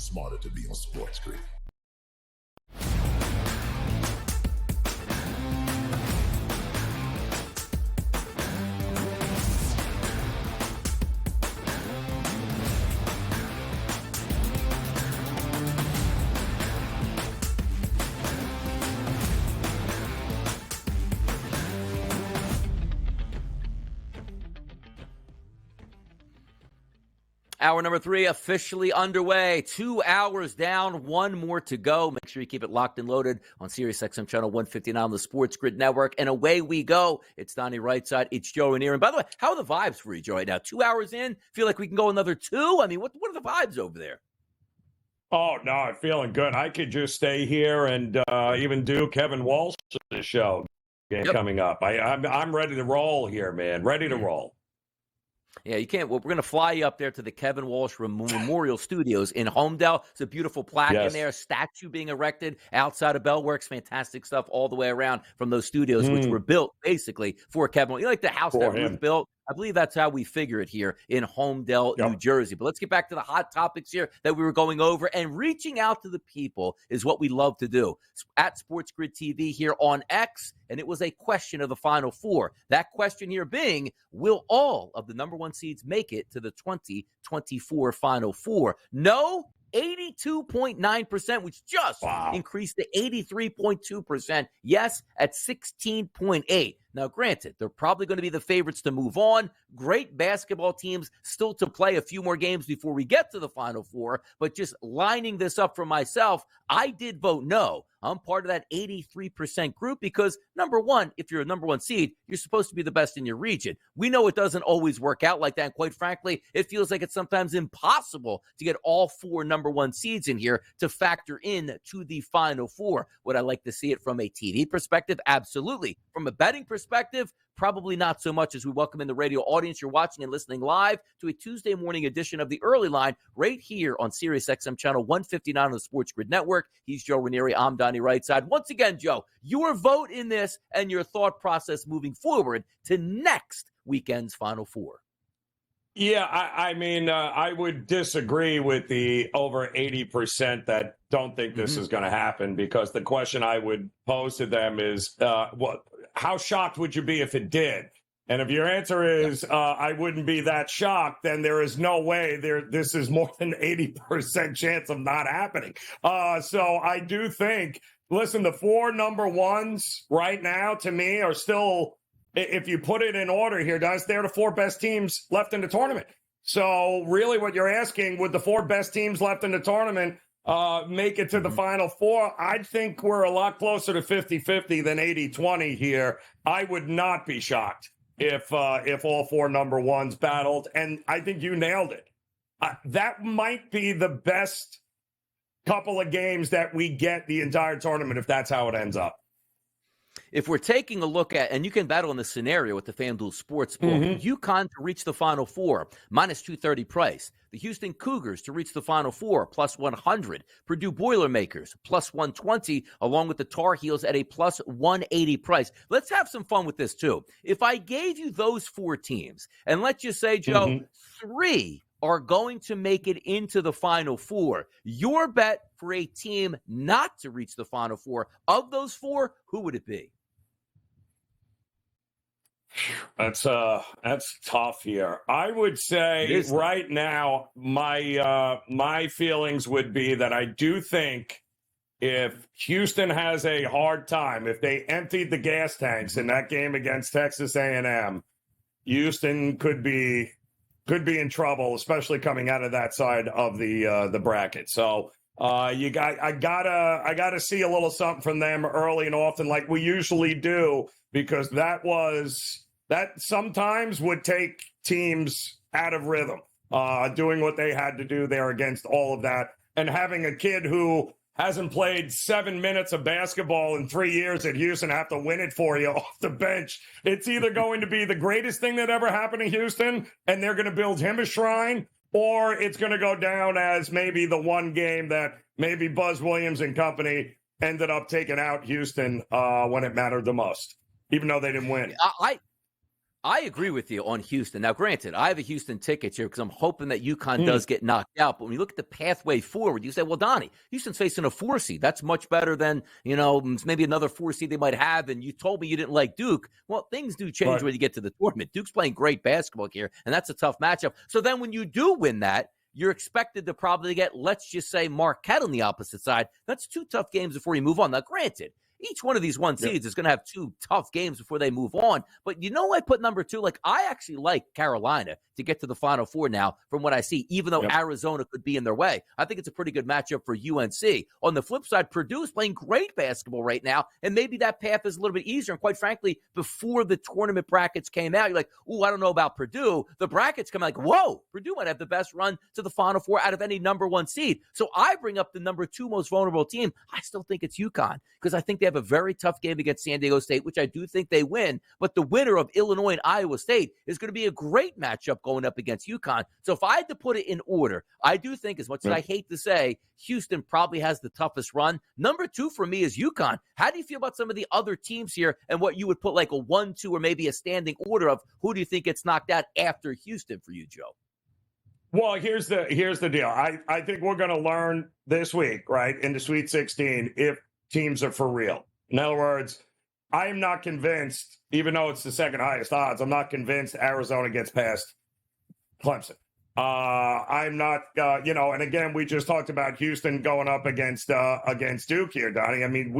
smarter to be on SportsGrid. Hour number 3 officially underway. 2 hours down, 1 more to go. Make sure you keep it locked and loaded on SiriusXM channel 159 on the SportsGrid network. And away we go. It's Donnie Rightside. It's Joe Ranieri. And by the way, how are the vibes for you, Joe, right now? 2 hours in? Feel like we can go another 2? I mean, what are the vibes over there? Oh, no, I'm feeling good. I could just stay here and even do Kevin Walsh's show coming up. I'm ready to roll here, man. Ready to roll. Yeah, you can't. Well, we're going to fly you up there to the Kevin Walsh Memorial Studios in Homedale. It's a beautiful plaque in there, statue being erected outside of Bellworks. Fantastic stuff all the way around from those studios, which were built basically for Kevin Walsh. You know, like the house that Ruth built? I believe that's how we figure it here in Homedale, New Jersey. But let's get back to the hot topics here that we were going over. And reaching out to the people is what we love to do. At SportsGrid TV here on X, and it was a question of the Final Four. That question here being, will all of the number 1 seeds make it to the 2024 Final Four? No, 82.9%, which just increased to 83.2%. Yes, at 16.8%. Now, granted, they're probably going to be the favorites to move on. Great basketball teams still to play a few more games before we get to the Final Four. But just lining this up for myself, I did vote no. I'm part of that 83% group because, number one, if you're a number 1 seed, you're supposed to be the best in your region. We know it doesn't always work out like that. And quite frankly, it feels like it's sometimes impossible to get all 4 number 1 seeds in here to factor in to the Final Four. Would I like to see it from a TV perspective? Absolutely. From a betting perspective, probably not so much, as we welcome in the radio audience. You're watching and listening live to a Tuesday morning edition of the Early Line right here on SiriusXM channel 159 on the SportsGrid network. He's Joe Ranieri. I'm Donnie Rightside. Once again, Joe, your vote in this and your thought process moving forward to next weekend's Final Four. Yeah, I mean, I would disagree with the over 80% that don't think this is going to happen, because the question I would pose to them is, how shocked would you be if it did? And if your answer is, I wouldn't be that shocked, then there is no way this is more than 80% chance of not happening. So I do think, listen, the 4 number 1s right now to me are still, if you put it in order here, guys, they're the 4 best teams left in the tournament. So really what you're asking, would the 4 best teams left in the tournament make it to the Final Four? I think we're a lot closer to 50-50 than 80-20 here. I would not be shocked if all 4 number 1s battled. And I think you nailed it. That might be the best couple of games that we get the entire tournament if that's how it ends up. If we're taking a look at, and you can battle in the scenario with the FanDuel Sportsbook, UConn to reach the Final Four, minus 230 price. The Houston Cougars to reach the Final Four, plus 100. Purdue Boilermakers, plus 120, along with the Tar Heels at a plus 180 price. Let's have some fun with this, too. If I gave you those 4 teams, and let's just say, Joe, 3 are going to make it into the Final Four, your bet for a team not to reach the Final Four, of those 4, who would it be? That's tough here. I would say right now, my feelings would be that I do think if Houston has a hard time, if they emptied the gas tanks in that game against Texas A&M, Houston could be in trouble, especially coming out of that side of the bracket. So I gotta see a little something from them early and often, like we usually do, because that sometimes would take teams out of rhythm, doing what they had to do there against all of that, and having a kid who hasn't played 7 minutes of basketball in 3 years at Houston have to win it for you off the bench. It's either going to be the greatest thing that ever happened to Houston, and they're going to build him a shrine, or it's going to go down as maybe the one game that maybe Buzz Williams and company ended up taking out Houston when it mattered the most, even though they didn't win. I agree with you on Houston. Now, granted, I have a Houston ticket here because I'm hoping that UConn does get knocked out. But when you look at the pathway forward, you say, well, Donnie, Houston's facing a 4 seed. That's much better than, maybe another 4 seed they might have. And you told me you didn't like Duke. Well, things do change when you get to the tournament. Duke's playing great basketball here, and that's a tough matchup. So then when you do win that, you're expected to probably get, let's just say, Marquette on the opposite side. That's 2 tough games before you move on. Now, granted, each one of these 1 seeds is going to have 2 tough games before they move on. But I put number 2. Like, I actually like Carolina to get to the Final Four now from what I see, even though Arizona could be in their way. I think it's a pretty good matchup for UNC. On the flip side, Purdue is playing great basketball right now, and maybe that path is a little bit easier. And quite frankly, before the tournament brackets came out, you're like, I don't know about Purdue. The brackets come out like, whoa, Purdue might have the best run to the Final Four out of any number 1 seed. So I bring up the number 2 most vulnerable team. I still think it's UConn because I think they have a very tough game against San Diego State, which I do think they win. But the winner of Illinois and Iowa State is going to be a great matchup going up against UConn. So if I had to put it in order, I do think, as much as I hate to say, Houston probably has the toughest run. Number 2 for me is UConn. How do you feel about some of the other teams here and what you would put like a 1, 2, or maybe a standing order of who do you think gets knocked out after Houston for you, Joe? Well, here's the deal. I think we're going to learn this week, right, in the Sweet 16, if teams are for real. In other words, I am not convinced, even though it's the second highest odds, I'm not convinced Arizona gets past Clemson. I'm not, and again, we just talked about Houston going up against Duke here, Donnie. I mean,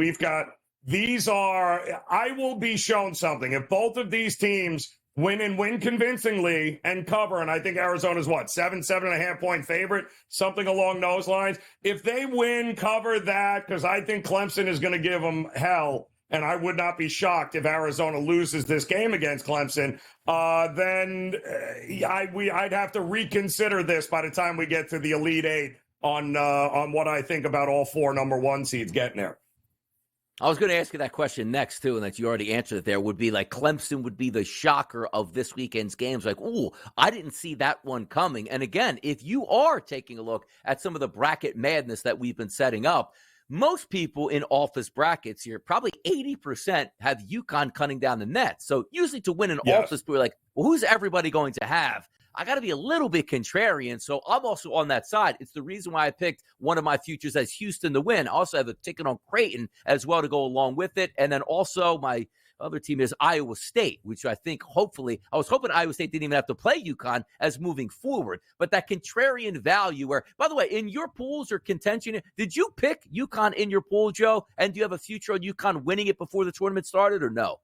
I will be shown something. If both of these teams win convincingly and cover, and I think Arizona's 7.5 point favorite, something along those lines. If they win, cover that, because I think Clemson is going to give them hell, and I would not be shocked if Arizona loses this game against Clemson, then I'd have to reconsider this by the time we get to the Elite Eight on what I think about all 4 number 1 seeds getting there. I was going to ask you that question next, too, and that you already answered it there, would be like Clemson would be the shocker of this weekend's games. Like, I didn't see that one coming. And again, if you are taking a look at some of the bracket madness that we've been setting up, most people in office brackets here, probably 80% have UConn cutting down the net. So usually to win an office, we're like, who's everybody going to have? I got to be a little bit contrarian, so I'm also on that side. It's the reason why I picked one of my futures as Houston to win. I also have a ticket on Creighton as well to go along with it. And then also my other team is Iowa State, which I think I was hoping Iowa State didn't even have to play UConn as moving forward. But that contrarian value where, by the way, in your pools or contention, did you pick UConn in your pool, Joe? And do you have a future on UConn winning it before the tournament started or no?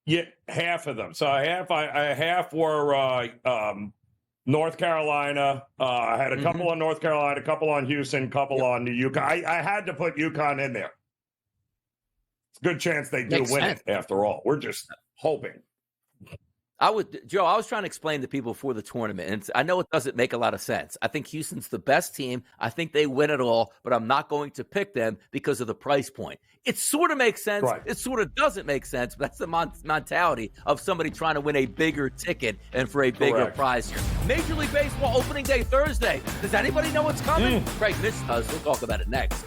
Yeah, half of them. So half were North Carolina. I had a couple on North Carolina, a couple on Houston, a couple on UConn. I had to put UConn in there. It's a good chance they do win it after all. We're just hoping. Joe, I was trying to explain to people before the tournament, and I know it doesn't make a lot of sense. I think Houston's the best team. I think they win it all, but I'm not going to pick them because of the price point. It sort of makes sense. Right. It sort of doesn't make sense, but that's the mentality of somebody trying to win a bigger ticket and for a bigger prize here. Major League Baseball opening day Thursday. Does anybody know what's coming? Craig Mish does. We'll talk about it next.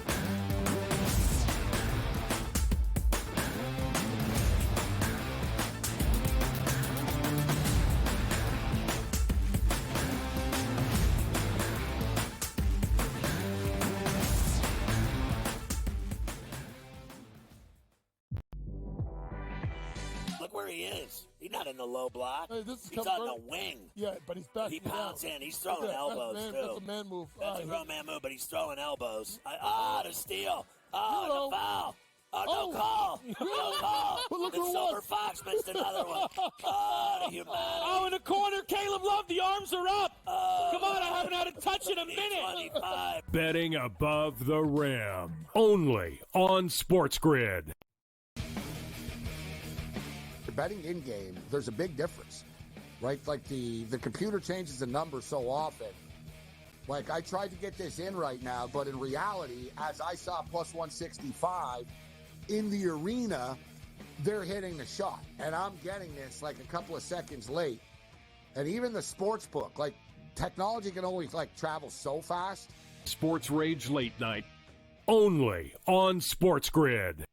He is. He's not in the low block. Hey, he's on the wing. Yeah, but he's back. He pounds in. He's throwing elbows, too. That's a man move. That's a grown man move, but he's throwing elbows. The steal. The foul. No call. No call. And Silver Fox missed another one. The humanity. In the corner, Caleb Love, the arms are up. Come on, I haven't had a touch in a minute. 25. Betting above the rim. Only on SportsGrid. Betting in-game, there's a big difference, right? Like the computer changes the number so often. Like, I tried to get this in right now, but in reality, as I saw plus 165 in the arena, they're hitting the shot. And I'm getting this like a couple of seconds late. And even the sports book, like, technology can only travel so fast. Sports Rage Late Night. Only on SportsGrid.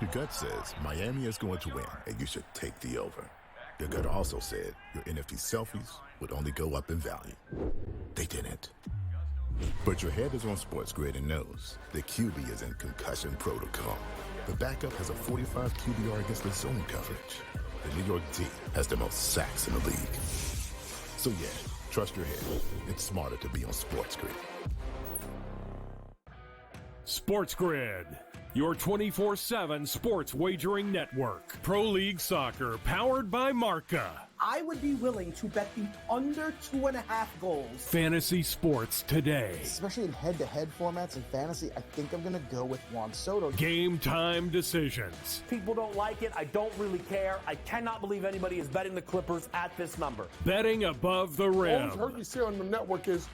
Your gut says Miami is going to win, and you should take the over. Your gut also said your NFT selfies would only go up in value. They didn't. But your head is on SportsGrid and knows the QB is in concussion protocol. The backup has a 45 QBR against the zone coverage. The New York D has the most sacks in the league. So yeah, trust your head. It's smarter to be on SportsGrid. SportsGrid, your 24/7 sports wagering network. Pro League Soccer, powered by Marca. I would be willing to bet the under 2.5 goals. Fantasy sports today. Especially in head-to-head formats in fantasy, I think I'm going to go with Juan Soto. Game time decisions. People don't like it. I don't really care. I cannot believe anybody is betting the Clippers at this number. Betting above the rim. All I've heard you say on the network is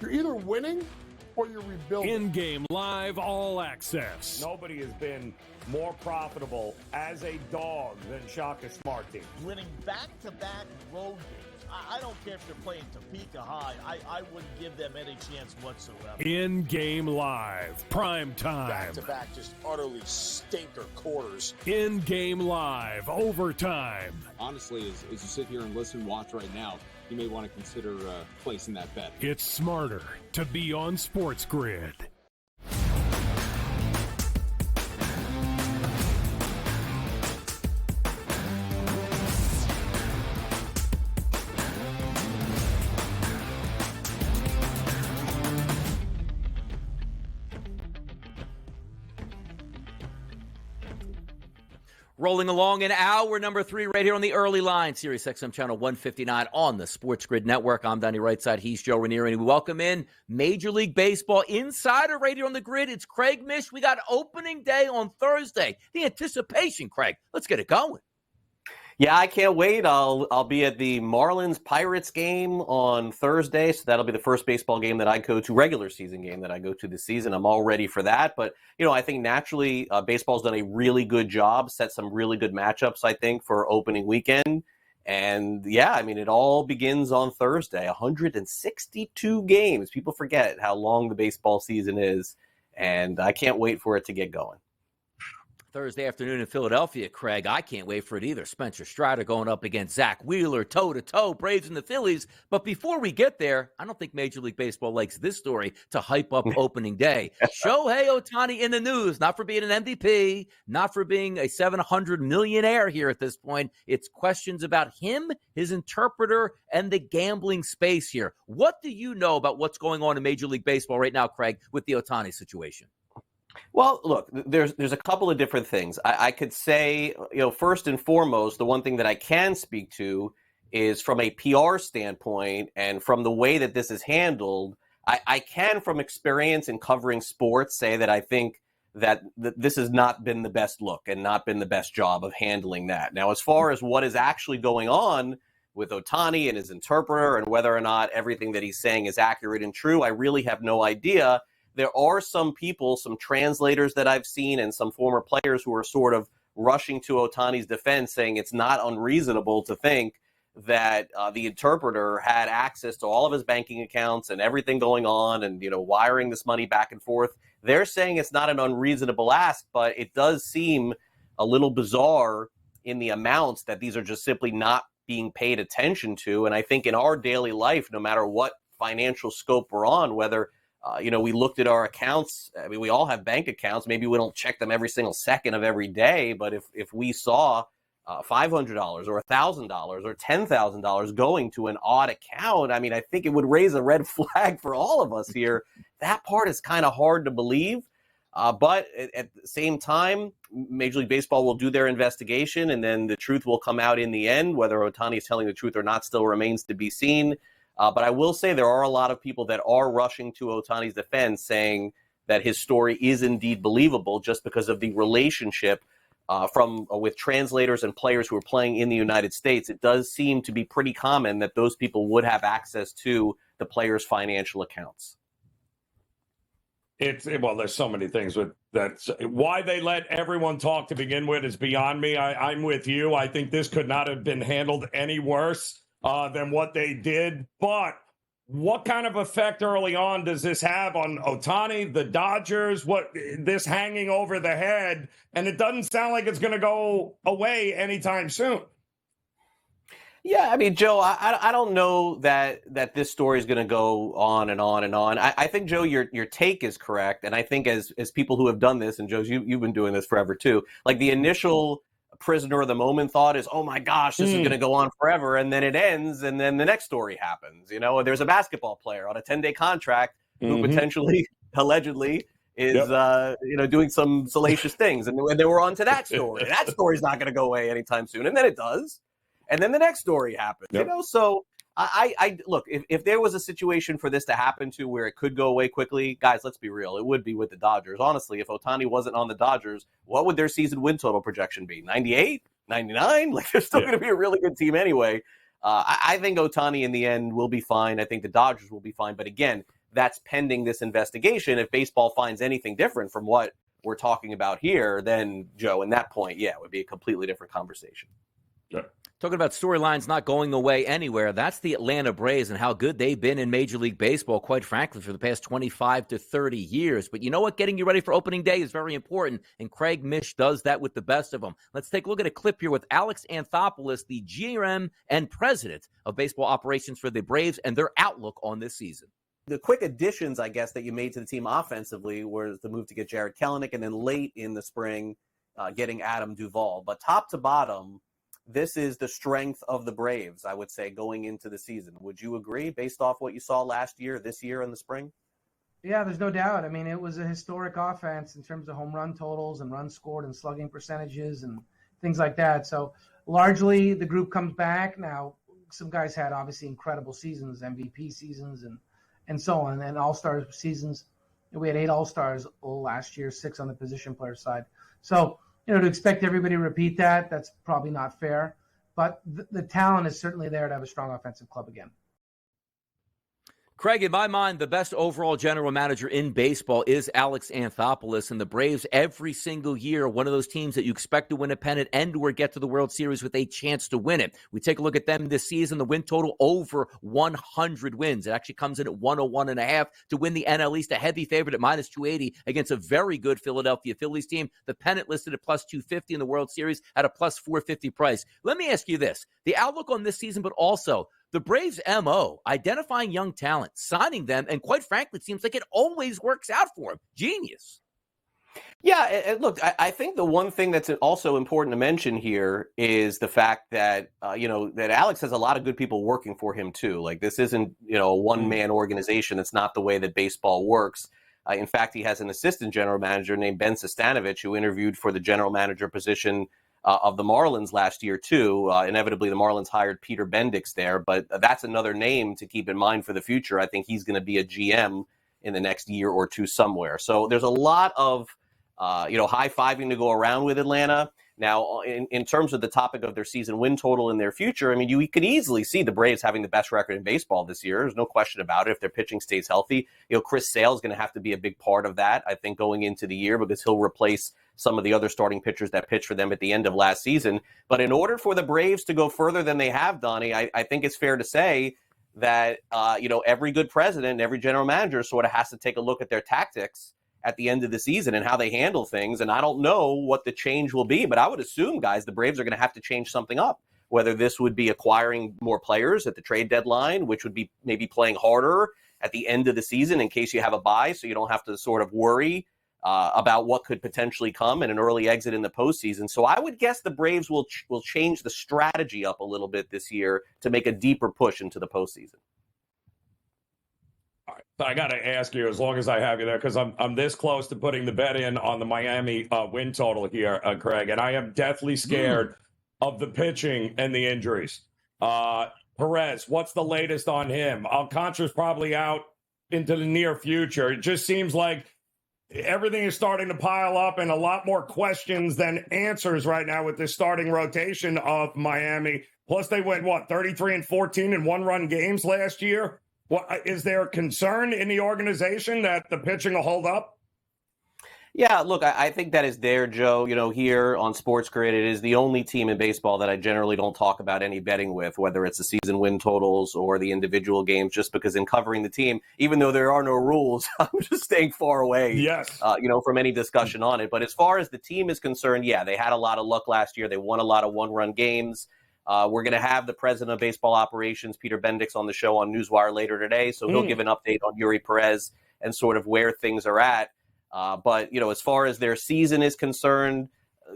you're either winning or you're rebuilding. In-game live all access. Nobody has been more profitable as a dog than Shaka Smart Team. Winning back-to-back road games. I don't care if they're playing Topeka High. I wouldn't give them any chance whatsoever. In-game live, prime time. Back-to-back, just utterly stinker quarters. In-game live, overtime. Honestly, as you sit here and listen, watch right now, you may want to consider placing that bet. It's smarter to be on SportsGrid. Rolling along in hour number 3 right here on the early line, Sirius XM channel 159 on the SportsGrid Network. I'm Donnie Rightside. He's Joe Ranieri. And we welcome in Major League Baseball insider right here on the grid. It's Craig Mish. We got opening day on Thursday. The anticipation, Craig. Let's get it going. Yeah, I can't wait. I'll be at the Marlins-Pirates game on Thursday, so that'll be the first baseball game that I go to, regular season game that I go to this season. I'm all ready for that. But, I think naturally baseball's done a really good job, set some really good matchups, I think, for opening weekend. And, yeah, it all begins on Thursday. 162 games. People forget how long the baseball season is, and I can't wait for it to get going. Thursday afternoon in Philadelphia, Craig. I can't wait for it either. Spencer Strider going up against Zach Wheeler, toe-to-toe, Braves and the Phillies. But before we get there, I don't think Major League Baseball likes this story to hype up opening day. Shohei Ohtani in the news, not for being an MVP, not for being a 700 millionaire here at this point. It's questions about him, his interpreter, and the gambling space here. What do you know about what's going on in Major League Baseball right now, Craig, with the Ohtani situation? Well, look, there's a couple of different things. I could say, first and foremost, the one thing that I can speak to is from a PR standpoint and from the way that this is handled. I can, from experience in covering sports, say that I think that this has not been the best look and not been the best job of handling that. Now, as far as what is actually going on with Ohtani and his interpreter and whether or not everything that he's saying is accurate and true, I really have no idea. There are some people, some translators that I've seen and some former players who are sort of rushing to Ohtani's defense saying it's not unreasonable to think that the interpreter had access to all of his banking accounts and everything going on and, wiring this money back and forth. They're saying it's not an unreasonable ask, but it does seem a little bizarre in the amounts that these are just simply not being paid attention to. And I think in our daily life, no matter what financial scope we're on, whether we looked at our accounts. We all have bank accounts. Maybe we don't check them every single second of every day. But if we saw $500 or $1,000 or $10,000 going to an odd account, I think it would raise a red flag for all of us here. That part is kind of hard to believe. But at the same time, Major League Baseball will do their investigation, and then the truth will come out in the end. Whether Ohtani is telling the truth or not still remains to be seen. But I will say there are a lot of people that are rushing to Ohtani's defense saying that his story is indeed believable just because of the relationship with translators and players who are playing in the United States. It does seem to be pretty common that those people would have access to the players' financial accounts. There's so many things with that. Why they let everyone talk to begin with is beyond me. I'm with you. I think this could not have been handled any worse than what they did. But what kind of effect early on does this have on Ohtani, the Dodgers, this hanging over the head? And it doesn't sound like it's going to go away anytime soon. Yeah, I mean, Joe, I don't know that this story is going to go on and on and on. I think, Joe, your take is correct, and I think as people who have done this, and Joe, you've been doing this forever too. Like the initial prisoner of the moment thought is, oh my gosh, this is going to go on forever, and then it ends, and then the next story happens. You know, there's a basketball player on a 10-day contract who potentially, allegedly, is doing some salacious things, and they were on to that story. That story's not going to go away anytime soon, and then it does. And then the next story happens, you know? So I look, if there was a situation for this to happen to where it could go away quickly, guys, let's be real. It would be with the Dodgers. Honestly, if Ohtani wasn't on the Dodgers, what would their season win total projection be? 98, 99? Like they're still going to be a really good team anyway. I think Ohtani in the end will be fine. I think the Dodgers will be fine. But again, that's pending this investigation. If baseball finds anything different from what we're talking about here, then Joe, in that point, it would be a completely different conversation. Yeah. Talking about storylines not going away anywhere, that's the Atlanta Braves and how good they've been in Major League Baseball, quite frankly, for the past 25 to 30 years. But you know what? Getting you ready for opening day is very important, and Craig Mish does that with the best of them. Let's take a look at a clip here with Alex Anthopoulos, the GM and president of baseball operations for the Braves, and their outlook on this season. The quick additions, I guess, that you made to the team offensively was the move to get Jared Kelenic, and then late in the spring, getting Adam Duvall. But top to bottom, this is the strength of the Braves, I would say, going into the season. Would you agree, based off what you saw last year, this year in the spring? Yeah, there's no doubt. I mean, it was a historic offense in terms of home run totals and runs scored and slugging percentages and things like that. So largely the group comes back. Now, some guys had obviously incredible seasons, MVP seasons and so on, and all-star seasons. We had 8 all-stars last year, 6 on the position player side. So, to expect everybody to repeat that's probably not fair. But the talent is certainly there to have a strong offensive club again. Craig, in my mind, the best overall general manager in baseball is Alex Anthopoulos, and the Braves every single year, one of those teams that you expect to win a pennant and or get to the World Series with a chance to win it. We take a look at them this season, the win total over 100 wins. It actually comes in at 101.5 to win the NL East, a heavy favorite at minus 280 against a very good Philadelphia Phillies team. The pennant listed at plus 250 in the World Series at a plus 450 price. Let me ask you this, the outlook on this season, but also the Braves' MO, identifying young talent, signing them, and quite frankly, it seems like it always works out for them. Genius. Yeah, and look, I think the one thing that's also important to mention here is the fact that, that Alex has a lot of good people working for him, too. Like, this isn't, a one-man organization. It's not the way that baseball works. In fact, he has an assistant general manager named Ben Sestanovich who interviewed for the general manager position of the Marlins last year, too. Inevitably, the Marlins hired Peter Bendix there, but that's another name to keep in mind for the future. I think he's going to be a GM in the next year or two somewhere. So there's a lot of, high-fiving to go around with Atlanta. Now, in terms of the topic of their season win total in their future, I mean, you could easily see the Braves having the best record in baseball this year. There's no question about it if their pitching stays healthy. Chris Sale is going to have to be a big part of that, I think, going into the year because he'll replace some of the other starting pitchers that pitched for them at the end of last season. But in order for the Braves to go further than they have, Donnie, I think it's fair to say that, every good president, every general manager sort of has to take a look at their tactics at the end of the season and how they handle things. And I don't know what the change will be, but I would assume, guys, the Braves are going to have to change something up, whether this would be acquiring more players at the trade deadline, which would be maybe playing harder at the end of the season in case you have a bye, so you don't have to sort of worry about what could potentially come in an early exit in the postseason. So I would guess the Braves will change the strategy up a little bit this year to make a deeper push into the postseason. All right. I got to ask you, as long as I have you there, because I'm this close to putting the bet in on the Miami win total here, Craig, and I am deathly scared of the pitching and the injuries. Perez, what's the latest on him? Alcantara's probably out into the near future. It just seems like everything is starting to pile up and a lot more questions than answers right now with this starting rotation of Miami. Plus, they went, 33-14 in one-run games last year? Is there concern in the organization that the pitching will hold up? Yeah, look, I think that is there, Joe. Here on SportsGrid, it is the only team in baseball that I generally don't talk about any betting with, whether it's the season win totals or the individual games, just because in covering the team, even though there are no rules, I'm just staying far away, from any discussion on it. But as far as the team is concerned, yeah, they had a lot of luck last year. They won a lot of one-run games. We're going to have the president of baseball operations, Peter Bendix, on the show on Newswire later today, so he'll give an update on Yuri Perez and sort of where things are at. But as far as their season is concerned,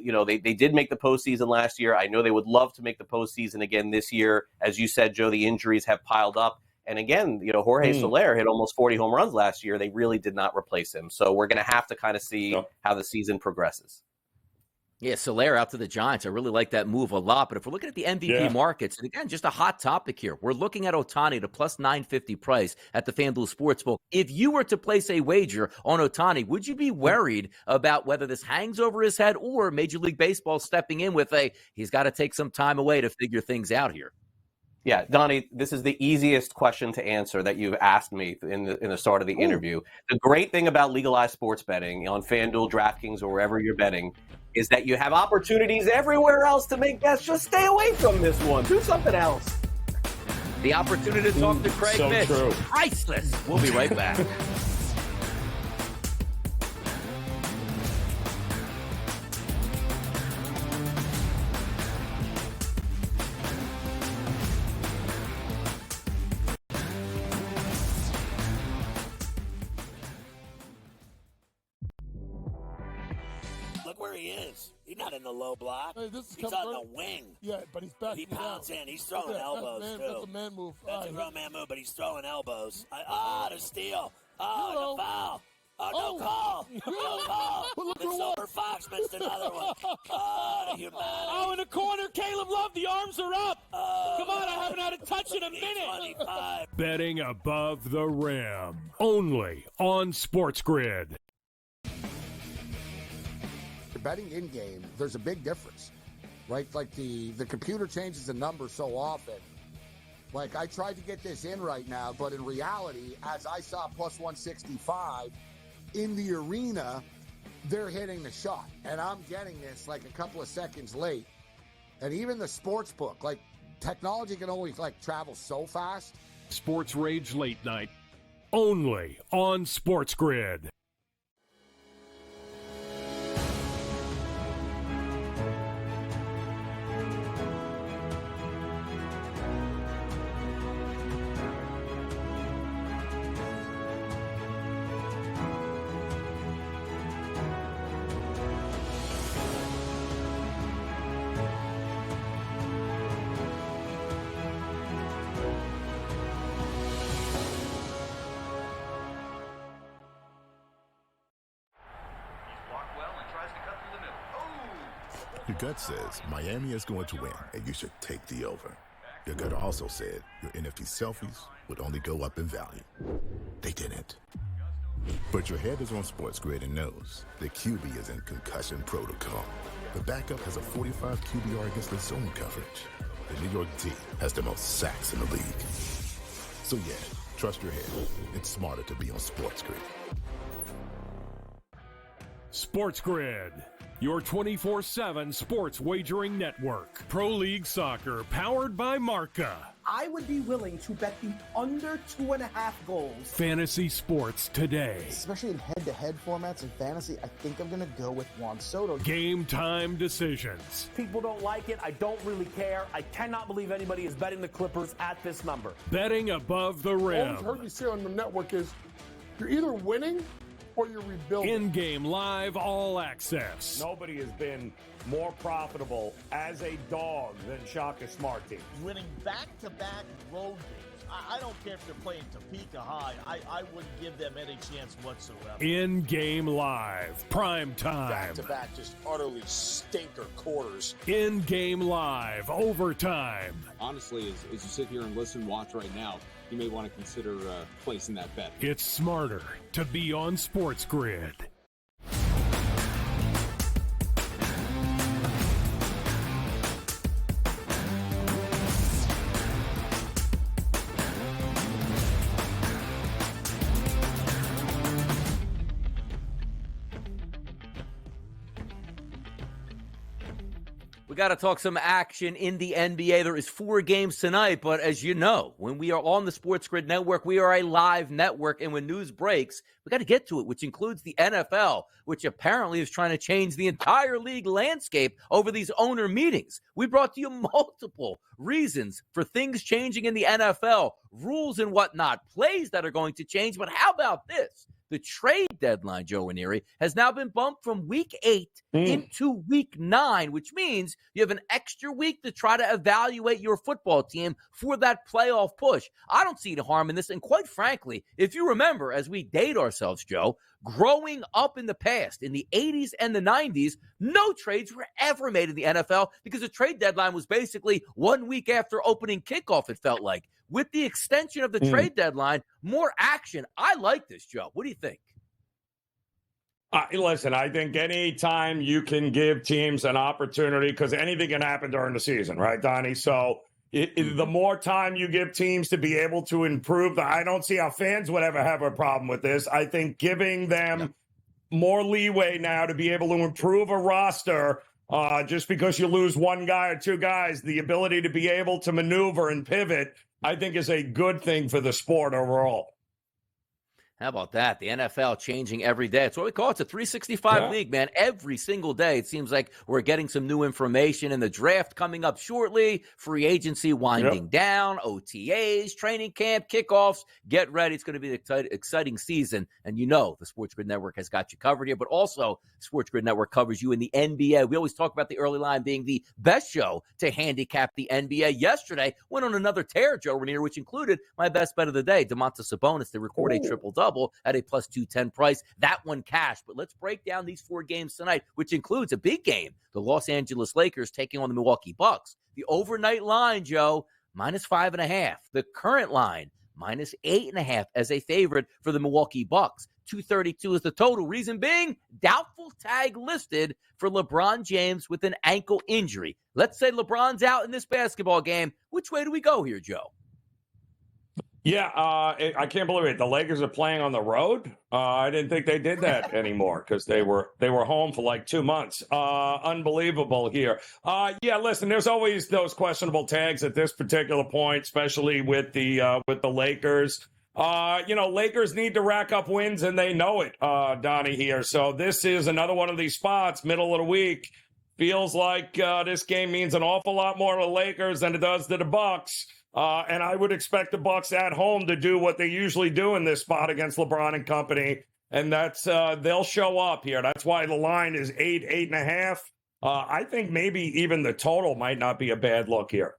they did make the postseason last year. I know they would love to make the postseason again this year. As you said, Joe, the injuries have piled up. And again, Jorge Soler hit almost 40 home runs last year. They really did not replace him. So we're going to have to kind of see how the season progresses. Yeah, Soler out to the Giants. I really like that move a lot. But if we're looking at the MVP markets, and again, just a hot topic here, we're looking at Ohtani, the plus 950 price at the FanDuel Sportsbook. If you were to place a wager on Ohtani, would you be worried about whether this hangs over his head or Major League Baseball stepping in with he's got to take some time away to figure things out here? Yeah, Donnie, this is the easiest question to answer that you've asked me in the start of the interview. The great thing about legalized sports betting on FanDuel, DraftKings, or wherever you're betting is that you have opportunities everywhere else to make bets. Just stay away from this one. Do something else. The opportunity to talk to Craig Mish. True. Priceless. We'll be right back. Where he is. He's not in the low block. Hey, this is he's on the wing. Yeah, but he's back. He pounds in. He's throwing elbows, too. That's a man move. That's a real man move, but he's throwing elbows. The steal. The foul. No call. No call. The Silver Fox missed another one. The humanity. In the corner, Caleb Love, the arms are up. Come on, I haven't had a touch in a minute. 25. Betting above the rim. Only on SportsGrid. Betting in game, there's a big difference, right? Like the computer changes the number so often. Like I tried to get this in right now, but in reality, as I saw plus 165 in the arena, they're hitting the shot, and I'm getting this like a couple of seconds late. And even the sports book, like technology can only travel so fast. Sports Rage Late Night, only on SportsGrid. Your gut says Miami is going to win, and you should take the over. Your gut also said your NFT selfies would only go up in value. They didn't. But your head is on SportsGrid and knows the QB is in concussion protocol. The backup has a 45 QBR against the zone coverage. The New York D has the most sacks in the league. So yeah, trust your head. It's smarter to be on SportsGrid. SportsGrid, your 24/7 sports wagering network. Pro League Soccer, powered by Marca. I would be willing to bet the under 2.5 goals. Fantasy sports today. Especially in head-to-head formats and fantasy, I think I'm going to go with Juan Soto. Game time decisions. People don't like it. I don't really care. I cannot believe anybody is betting the Clippers at this number. Betting above the rim. All I've heard you say on the network is you're either winning or you're rebuilding. In-game live all access. Nobody has been more profitable as a dog than Shaka Smart Team. Winning back-to-back road games. I don't care if they're playing Topeka High. I wouldn't give them any chance whatsoever. In-game live, prime time. Back-to-back, just utterly stinker quarters. In-game live, overtime. Honestly, as you sit here and listen, watch right now, you may want to consider placing that bet. It's smarter to be on SportsGrid. We got to talk some action in the NBA. There is 4 games tonight, but as you know, when we are on the SportsGrid network, we are a live network, and when news breaks, we got to get to it, which includes the NFL, which apparently is trying to change the entire league landscape over these owner meetings. We brought to you multiple reasons for things changing in the NFL, rules and whatnot, plays that are going to change, but how about this? The trade deadline, Joe Ranieri, has now been bumped from week 8 into week 9, which means you have an extra week to try to evaluate your football team for that playoff push. I don't see the harm in this. And quite frankly, if you remember, as we date ourselves, Joe, growing up in the past, in the 80s and the 90s, no trades were ever made in the NFL because the trade deadline was basically 1 week after opening kickoff, it felt like. With the extension of the trade deadline, more action. I like this, Joe. What do you think? Listen, I think any time you can give teams an opportunity, because anything can happen during the season, right, Donnie? So the more time you give teams to be able to improve, I don't see how fans would ever have a problem with this. I think giving them more leeway now to be able to improve a roster, just because you lose one guy or two guys, the ability to be able to maneuver and pivot, I think is a good thing for the sport overall. How about that? The NFL changing every day. It's what we call it. It's a 365 league, man. Every single day, it seems like we're getting some new information. And the draft coming up shortly, free agency winding down, OTAs, training camp, kickoffs. Get ready. It's going to be an exciting season. And you know the SportsGrid Network has got you covered here, but also SportsGrid Network covers you in the NBA. We always talk about the early line being the best show to handicap the NBA. Yesterday, went on another tear, Joe Ranieri, which included my best bet of the day, Domantas Sabonis, to record a triple-double at a plus 210 price. That one cashed. But let's break down these 4 games tonight, which includes a big game. The Los Angeles Lakers taking on the Milwaukee Bucks. The overnight line, Joe, -5.5. The current line, -8.5 as a favorite for the Milwaukee Bucks. 232 is the total. Reason being, doubtful tag listed for LeBron James with an ankle injury. Let's say LeBron's out in this basketball game. Which way do we go here, Joe? Yeah, I can't believe it. The Lakers are playing on the road. I didn't think they did that anymore because they were home for like 2 months. Unbelievable here. Yeah, listen, there's always those questionable tags at this particular point, especially with the Lakers. Lakers need to rack up wins, and they know it, Donnie, here. So this is another one of these spots, middle of the week. Feels like this game means an awful lot more to the Lakers than it does to the Bucks. And I would expect the Bucks at home to do what they usually do in this spot against LeBron and company, and that's they'll show up here. That's why the line is 8.5. I think maybe even the total might not be a bad look here.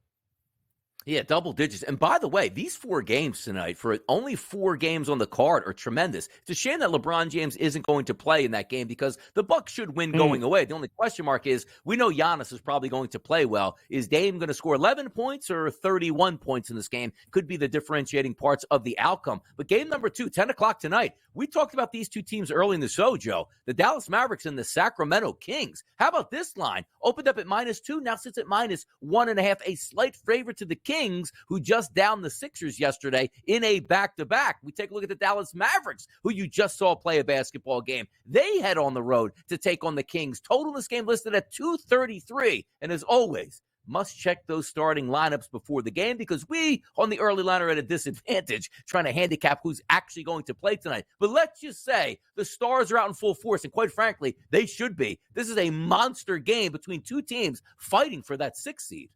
Yeah, double digits. And by the way, these 4 games tonight, for only 4 games on the card, are tremendous. It's a shame that LeBron James isn't going to play in that game because the Bucks should win going away. The only question mark is, we know Giannis is probably going to play well. Is Dame going to score 11 points or 31 points in this game? Could be the differentiating parts of the outcome. But game number 2, 10 o'clock tonight. We talked about these 2 teams early in the show, Joe. The Dallas Mavericks and the Sacramento Kings. How about this line? Opened up at -2, now sits at -1.5. A slight favorite to the Kings, who just downed the Sixers yesterday in a back-to-back. We take a look at the Dallas Mavericks, who you just saw play a basketball game. They head on the road to take on the Kings. Total in this game listed at 233. And as always, must check those starting lineups before the game because we, on the early line, are at a disadvantage trying to handicap who's actually going to play tonight. But let's just say the stars are out in full force, and quite frankly, they should be. This is a monster game between 2 teams fighting for that 6th seed.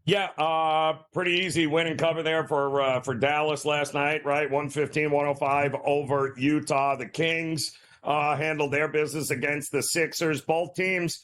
Yeah, pretty easy win and cover there for Dallas last night, right? 115-105 over Utah. The Kings handled their business against the Sixers. Both teams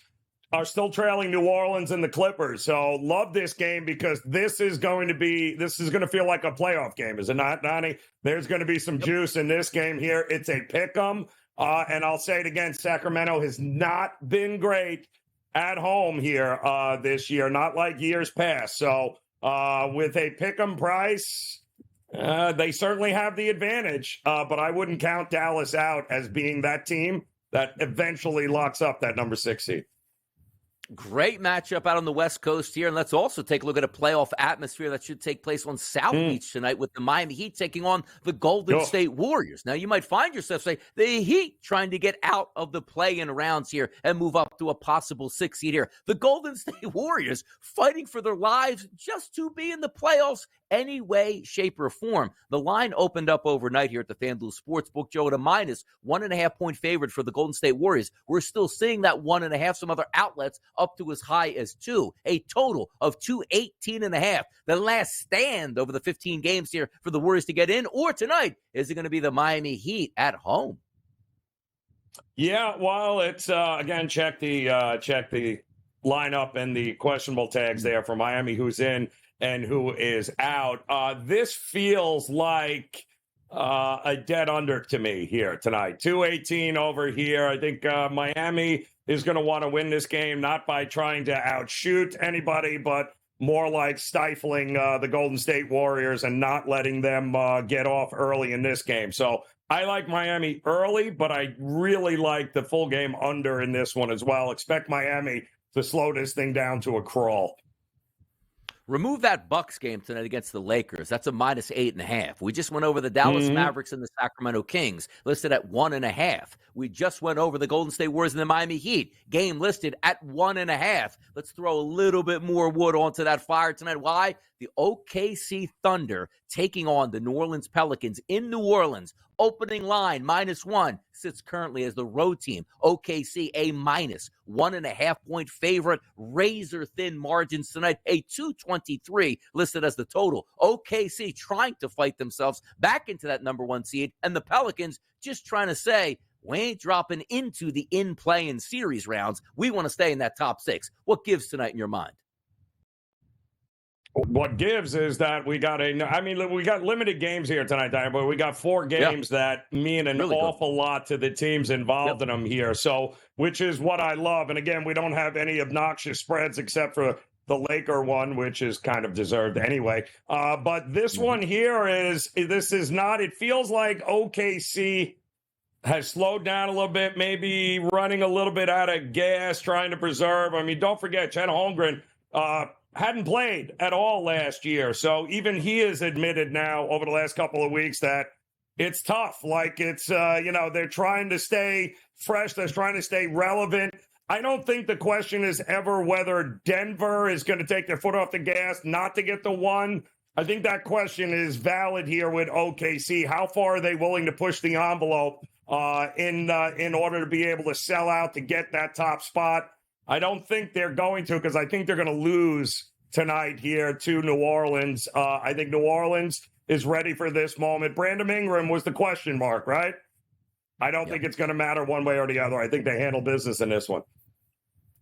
are still trailing New Orleans and the Clippers. So love this game because this is going to feel like a playoff game, is it not, Donnie? There's going to be some juice in this game here. It's a pick'em. And I'll say it again, Sacramento has not been great at home here this year, not like years past. So with a pick'em price, they certainly have the advantage, but I wouldn't count Dallas out as being that team that eventually locks up that number 6 seed. Great matchup out on the West Coast here. And let's also take a look at a playoff atmosphere that should take place on South Beach tonight with the Miami Heat taking on the Golden State Warriors. Now, you might find yourself saying, the Heat trying to get out of the play-in rounds here and move up to a possible 6 seed here. The Golden State Warriors fighting for their lives just to be in the playoffs any way, shape, or form. The line opened up overnight here at the FanDuel Sportsbook, Joe, at a minus 1.5 point favorite for the Golden State Warriors. We're still seeing that 1.5, some other outlets up to as high as 2, a total of 218.5. The last stand over the 15 games here for the Warriors to get in, or tonight, is it going to be the Miami Heat at home? Yeah, well, it's again, check the lineup and the questionable tags there for Miami, who's in and who is out. This feels like a dead under to me here tonight. 218 over here. I think Miami is going to want to win this game, not by trying to outshoot anybody, but more like stifling the Golden State Warriors and not letting them get off early in this game. So I like Miami early, but I really like the full game under in this one as well. Expect Miami to slow this thing down to a crawl. Remove that Bucks game tonight against the Lakers. That's a minus 8.5. We just went over the Dallas Mavericks and the Sacramento Kings, listed at 1.5. We just went over the Golden State Warriors and the Miami Heat, game listed at 1.5. Let's throw a little bit more wood onto that fire tonight. Why? The OKC Thunder taking on the New Orleans Pelicans in New Orleans. Opening line, -1, sits currently as the road team. OKC, a minus 1.5 point favorite. Razor thin margins tonight. A 223 listed as the total. OKC trying to fight themselves back into that number 1 seed. And the Pelicans just trying to say, we ain't dropping into the in-play and series rounds. We want to stay in that top 6. What gives tonight in your mind? What gives is that we got limited games here tonight, Diane, but we got 4 games that mean an awful lot to the teams involved in them here. So, which is what I love. And again, we don't have any obnoxious spreads except for the Laker one, which is kind of deserved anyway. But this one here it feels like OKC has slowed down a little bit, maybe running a little bit out of gas, trying to preserve. I mean, don't forget, Chet Holmgren, hadn't played at all last year. So even he has admitted now over the last couple of weeks that it's tough. Like it's, they're trying to stay fresh. They're trying to stay relevant. I don't think the question is ever whether Denver is going to take their foot off the gas, not to get the 1. I think that question is valid here with OKC. How far are they willing to push the envelope in order to be able to sell out to get that top spot? I don't think they're going to, because I think they're going to lose tonight here to New Orleans. I think New Orleans is ready for this moment. Brandon Ingram was the question mark, right? I don't think it's going to matter one way or the other. I think they handle business in this one.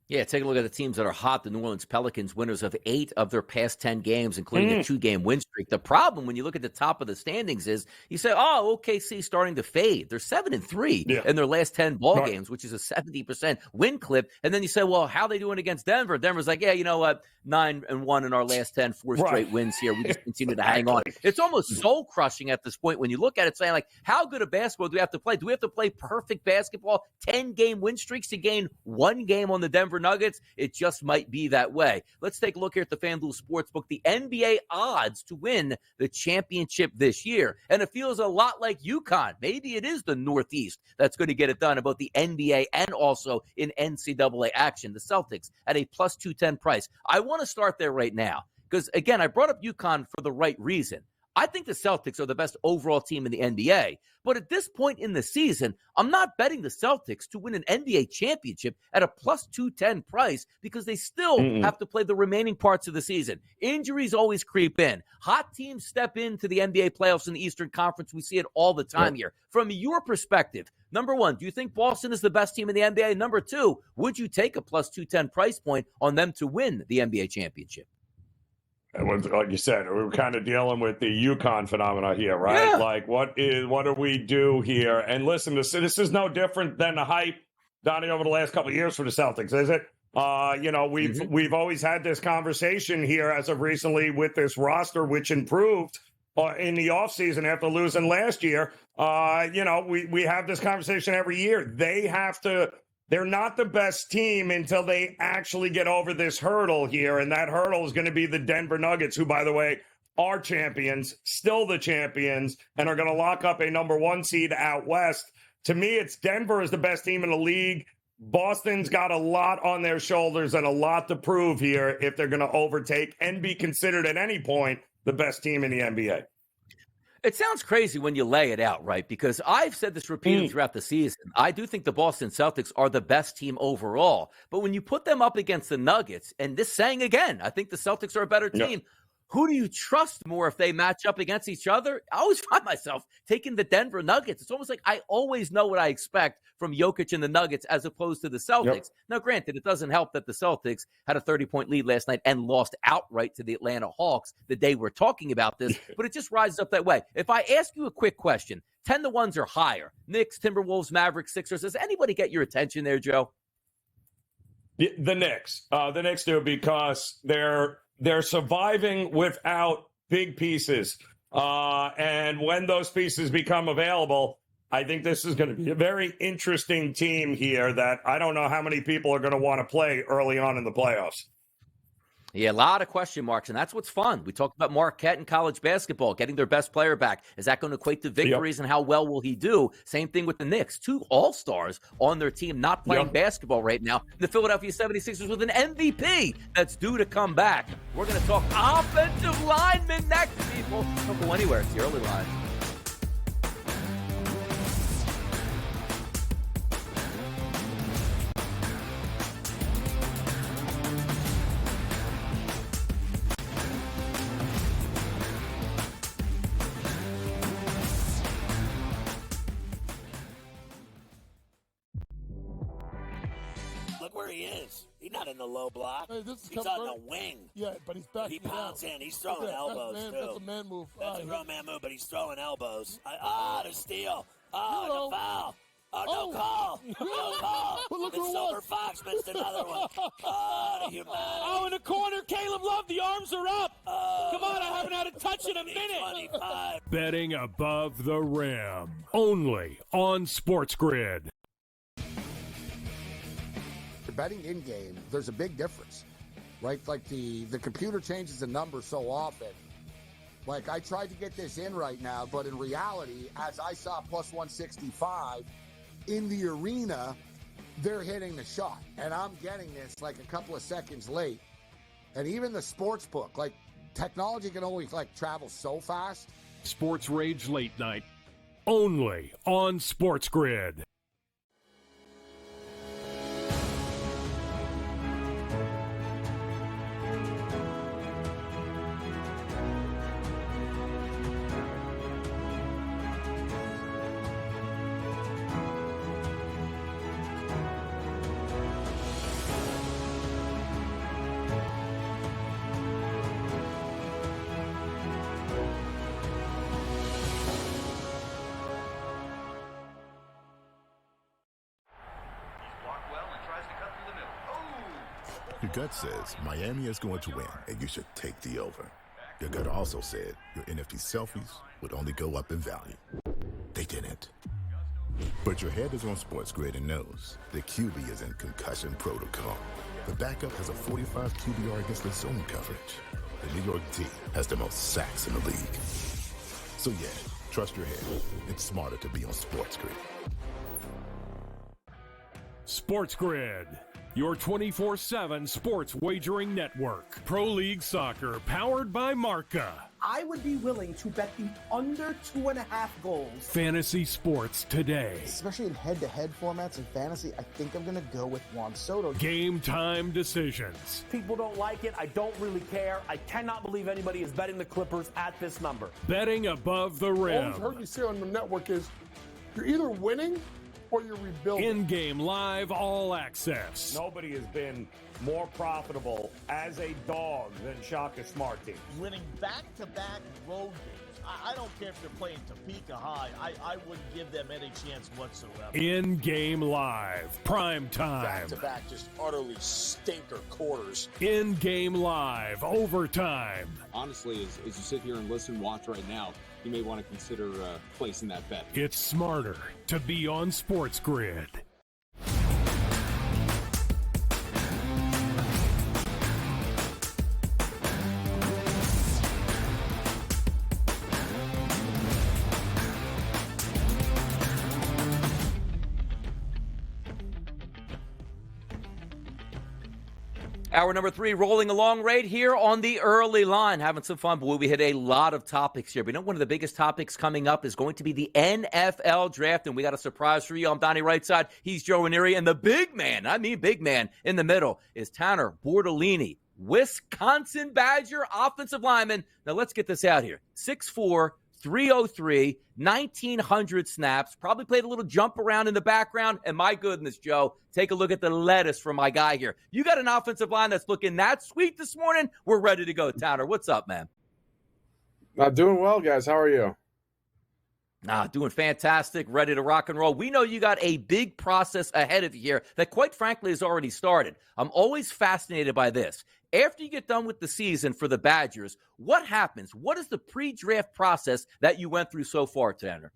Yeah, take a look at the teams that are hot. The New Orleans Pelicans, winners of 8 of their past 10 games, including a 2-game win streak. The problem when you look at the top of the standings is you say, OKC starting to fade. They're 7-3 in their last 10 ball games, which is a 70% win clip. And then you say, well, how are they doing against Denver? Denver's like, yeah, you know what? 9-1 in our last 10, 4 straight wins here. We just continue to hang on. It's almost soul crushing at this point when you look at it, saying like, how good a basketball do we have to play? Do we have to play perfect basketball, 10-game win streaks to gain 1 game on the Denver Nuggets? It just might be that way. Let's take a look here at the FanDuel Sportsbook. The NBA odds to win the championship this year. And it feels a lot like UConn. Maybe it is the Northeast that's going to get it done about the NBA and also in NCAA action. The Celtics at a plus 210 price. I want to start there right now because, again, I brought up UConn for the right reason. I think the Celtics are the best overall team in the NBA. But at this point in the season, I'm not betting the Celtics to win an NBA championship at a plus 210 price because they still have to play the remaining parts of the season. Injuries always creep in. Hot teams step into the NBA playoffs in the Eastern Conference. We see it all the time here. From your perspective, number 1, do you think Boston is the best team in the NBA? Number 2, would you take a plus 210 price point on them to win the NBA championship? And like you said, we're kind of dealing with the UConn phenomena here, right? Yeah. Like, what do we do here? And listen, this is no different than the hype, Donnie, over the last couple of years for the Celtics, is it? We've always had this conversation here as of recently with this roster, which improved in the offseason after losing last year. We have this conversation every year. They have to they're not the best team until they actually get over this hurdle here. And that hurdle is going to be the Denver Nuggets, who, by the way, are champions, still the champions, and are going to lock up a number 1 seed out west. To me, it's Denver is the best team in the league. Boston's got a lot on their shoulders and a lot to prove here if they're going to overtake and be considered at any point the best team in the NBA. It sounds crazy when you lay it out, right? Because I've said this repeatedly throughout the season. I do think the Boston Celtics are the best team overall. But when you put them up against the Nuggets, and this saying again, I think the Celtics are a better team. Yep. Who do you trust more if they match up against each other? I always find myself taking the Denver Nuggets. It's almost like I always know what I expect from Jokic and the Nuggets as opposed to the Celtics. Yep. Now, granted, it doesn't help that the Celtics had a 30-point lead last night and lost outright to the Atlanta Hawks the day we're talking about this, but it just rises up that way. If I ask you a quick question, 10-1 or higher, Knicks, Timberwolves, Mavericks, Sixers, does anybody get your attention there, Joe? The Knicks. The Knicks do, because they're surviving without big pieces. And when those pieces become available, I think this is going to be a very interesting team here that I don't know how many people are going to want to play early on in the playoffs. Yeah, a lot of question marks, and that's what's fun. We talked about Marquette in college basketball, getting their best player back. Is that going to equate to victories, and how well will he do? Same thing with the Knicks. 2 all-stars on their team not playing basketball right now. The Philadelphia 76ers with an MVP that's due to come back. We're going to talk offensive linemen next, people. Don't go anywhere. It's the early line. He is. He's not in the low block. Hey, he's on the wing. Yeah, but he's back. He pounds in. He's throwing elbows, too. That's a man move. That's a grown man move, but he's throwing elbows. The steal. The foul. No call. No call. But look the who Silver was. Fox missed another one. The humanity. In the corner, Caleb Love, the arms are up. Come on, I haven't had a touch in a minute. 25. Betting above the rim. Only on SportsGrid. Betting in game, there's a big difference, right? Like the computer changes the numbers so often. Like, I tried to get this in right now, but in reality, as I saw plus 165 in the arena, they're hitting the shot, and I'm getting this like a couple of seconds late. And even the sports book, like, technology can only travel so fast. Sports Rage Late Night. Only on SportsGrid. Your gut says Miami is going to win, and you should take the over. Your gut also said your NFT selfies would only go up in value. They didn't. But your head is on SportsGrid and knows the QB is in concussion protocol. The backup has a 45 QBR against the zone coverage. The New York D has the most sacks in the league. So yeah, trust your head. It's smarter to be on SportsGrid. SportsGrid, your 24/7 sports wagering network. Pro League Soccer, powered by Marca. I would be willing to bet the under 2.5 goals. Fantasy sports today. Especially in head-to-head formats in fantasy, I think I'm going to go with Juan Soto. Game time decisions. People don't like it. I don't really care. I cannot believe anybody is betting the Clippers at this number. Betting above the All rim. I've heard you say on the network is you're either winning or you're rebuilding. In-game live all access. Nobody has been more profitable as a dog than Shaka Smart team. Winning back-to-back road games. I don't care if they're playing Topeka High. I wouldn't give them any chance whatsoever. In-game live, prime time. Back-to-back, just utterly stinker quarters. In-game live, overtime. Honestly, as you sit here and listen, watch right now, you may want to consider placing that bet. It's smarter to be on SportsGrid. Hour number 3 rolling along right here on the early line. Having some fun. Boy, we hit a lot of topics here. But one of the biggest topics coming up is going to be the NFL draft. And we got a surprise for you. I'm Donnie Rightside. He's Joe Ranieri. And the big man, big man in the middle is Tanor Bortolini, Wisconsin Badger offensive lineman. Now let's get this out here. 6'4", 303, 1,900 snaps, probably played a little jump around in the background. And my goodness, Joe, take a look at the lettuce from my guy here. You got an offensive line that's looking that sweet this morning. We're ready to go. Tanor, what's up, man? Doing well, guys. How are you? Doing fantastic, ready to rock and roll. We know you got a big process ahead of you here that, quite frankly, has already started. I'm always fascinated by this. After you get done with the season for the Badgers, what happens? What is the pre-draft process that you went through so far, Tanor?